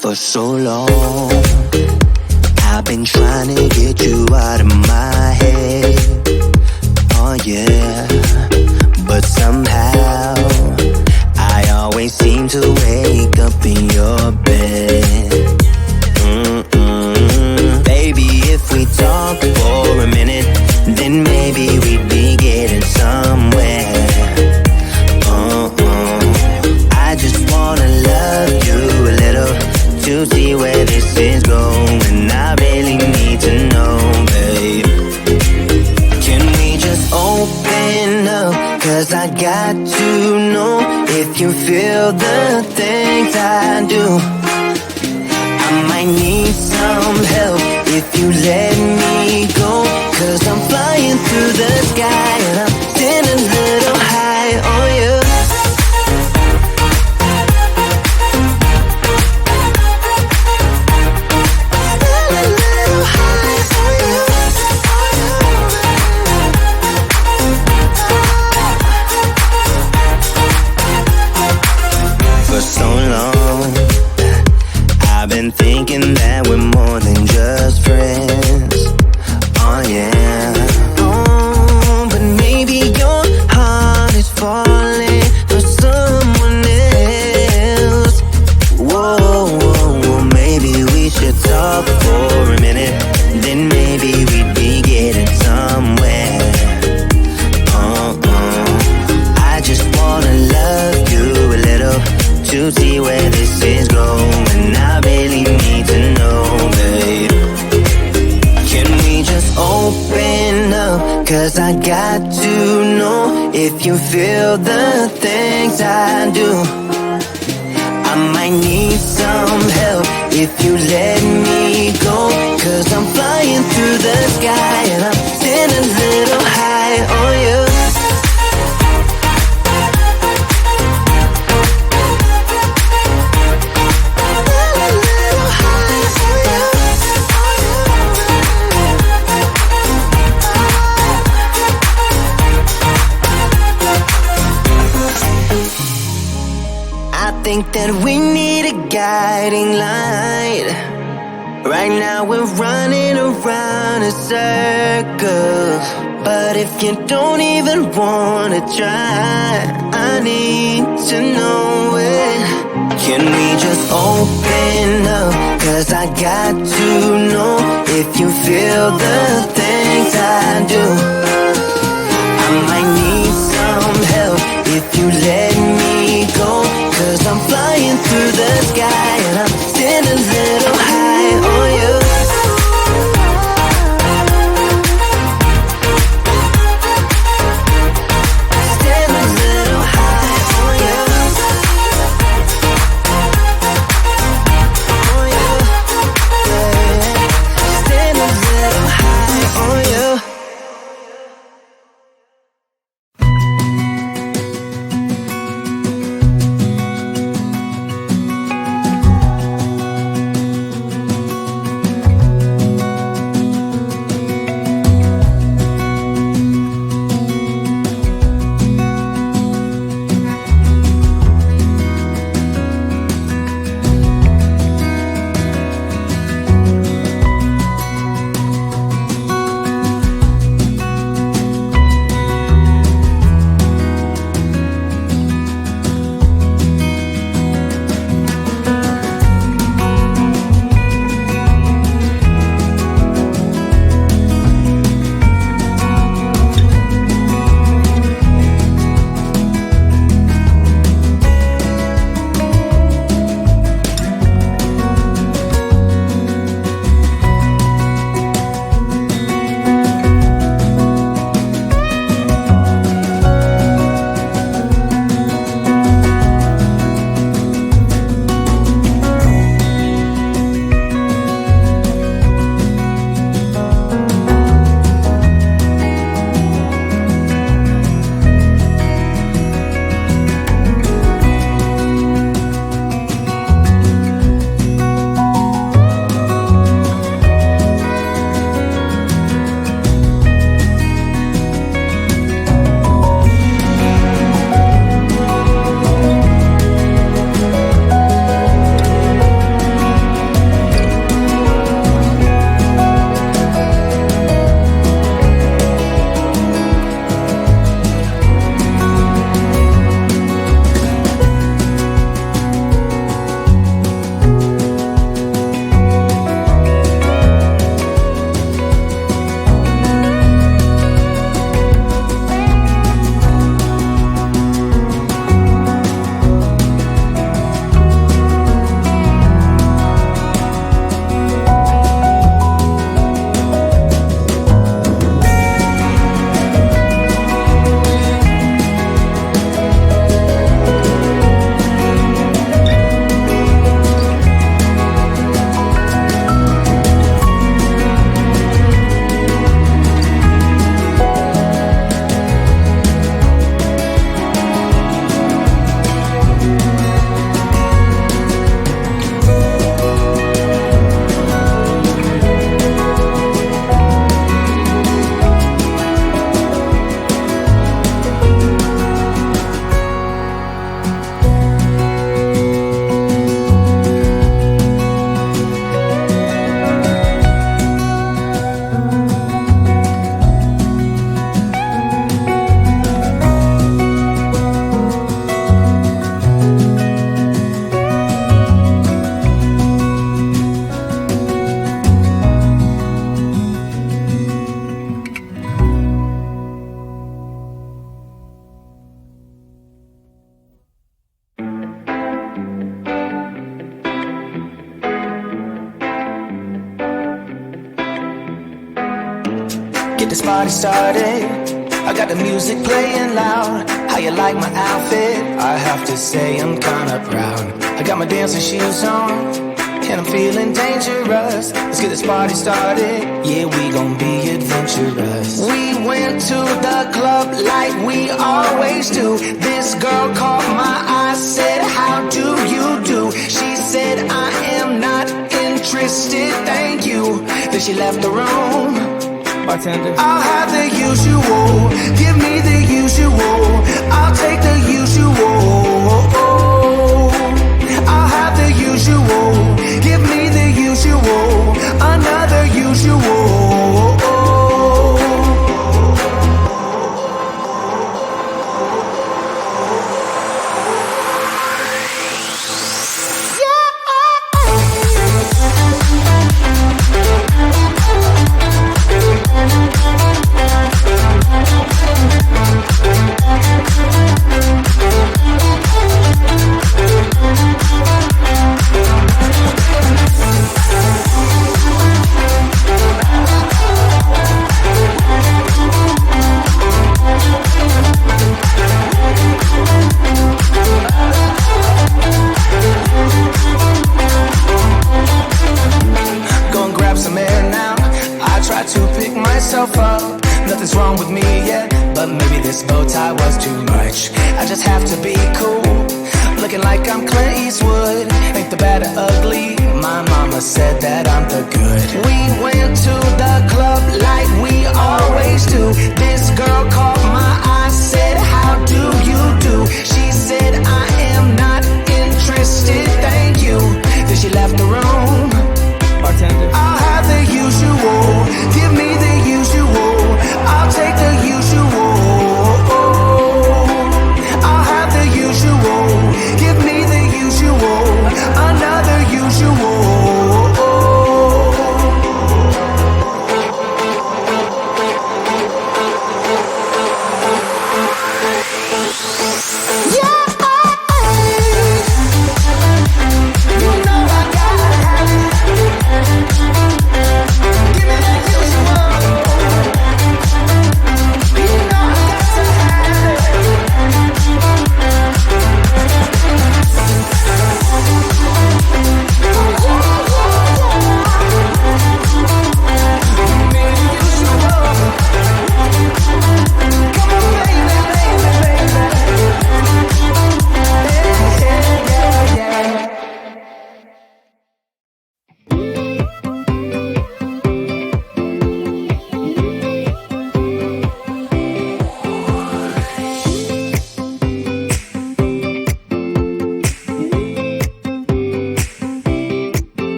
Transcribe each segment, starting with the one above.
For so long, I've been trying to get you out of my head. Oh yeah, but somehow I always seem to wake up in your bed. Baby, if we talk for a minute, then maybe we'd be getting somewhere. I just wanna love you a little to see where this is going. I really need to know, babe. Can we just open up? Cause I got to know if you feel the things I do. I might need some help if you let me go. Cause I'm flying through the sky and I'm getting a little high on you. For so long, I've been thinking that we're more than just friends. Oh yeah. Oh, but maybe your heart is falling for someone else. Whoa, whoa, whoa, maybe we should talk for a minute. Then maybe we'd be getting somewhere. I just wanna love you a little to see where this is going. I really need to know, babe. Can we just open up? Cause I got to know if you feel the things I do. I might need some help if you let me go. Cause I'm flying through the sky and I'm getting a little high on you. I think that we need a guiding light. Right now we're running around in circles. But if you don't even wanna try, I need to know it. Can we just open up? Cause I got to know if you feel the things I do. I might need some help if you let me go. Cause I'm flying through the sky and I'm getting a little high on you. Getting a little high on you. On you. Yeah. Getting a little high on you. this party started. I got the music playing loud. How you like my outfit? I have to say I'm kinda proud. I got my dancing shoes on, and I'm feeling dangerous. Let's get this party started. Yeah, we gon' be adventurous. We went to the club like we always do. This girl caught my eye, said, how do you do? She said, I am not interested, thank you. Then she left the room. Bartender, I'll have the usual. Give me the usual. I'll take the usual. I'll have the usual. Give me the usual. Another usual. Nothing's wrong with me, yeah, but maybe this bow tie was too much. I just have to be cool, looking like I'm Clint Eastwood. Ain't the bad or ugly, my mama said that I'm the good. We went to the club like we always do. This girl caught my eye, said, how do you do? She said, I am not interested, thank you. Then she left the room. Bartender, I'll have the usual. Give me the usual. I'll take the usual. I'll have the usual. Give me the usual. Another usual.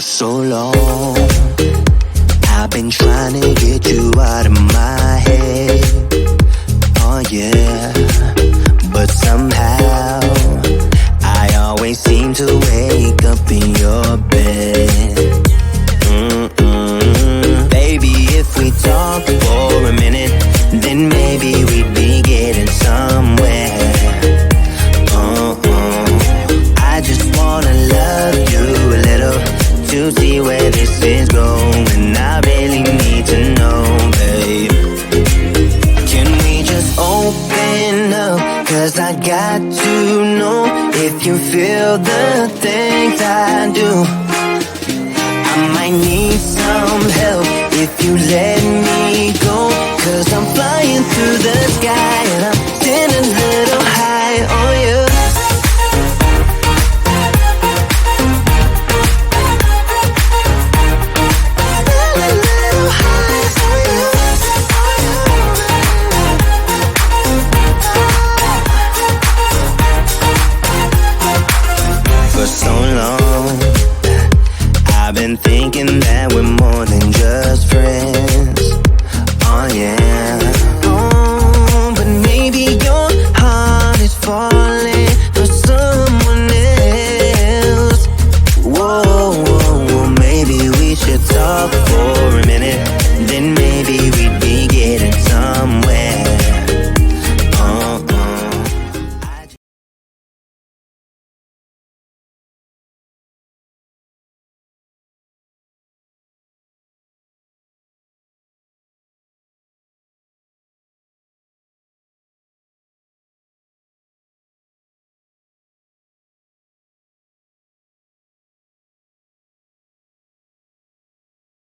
so long. I've been trying to get you out of my head. Oh yeah, but somehow I always seem to wake up in your bed. Baby, if we talk for a minute, then maybe we'd be getting somewhere. I just wanna love you a little to see where this is going. I really need to know, babe. Can we just open up? 'Cause I got to know if you feel the things I do. I might need some help if you let me go. 'Cause I'm flying through the sky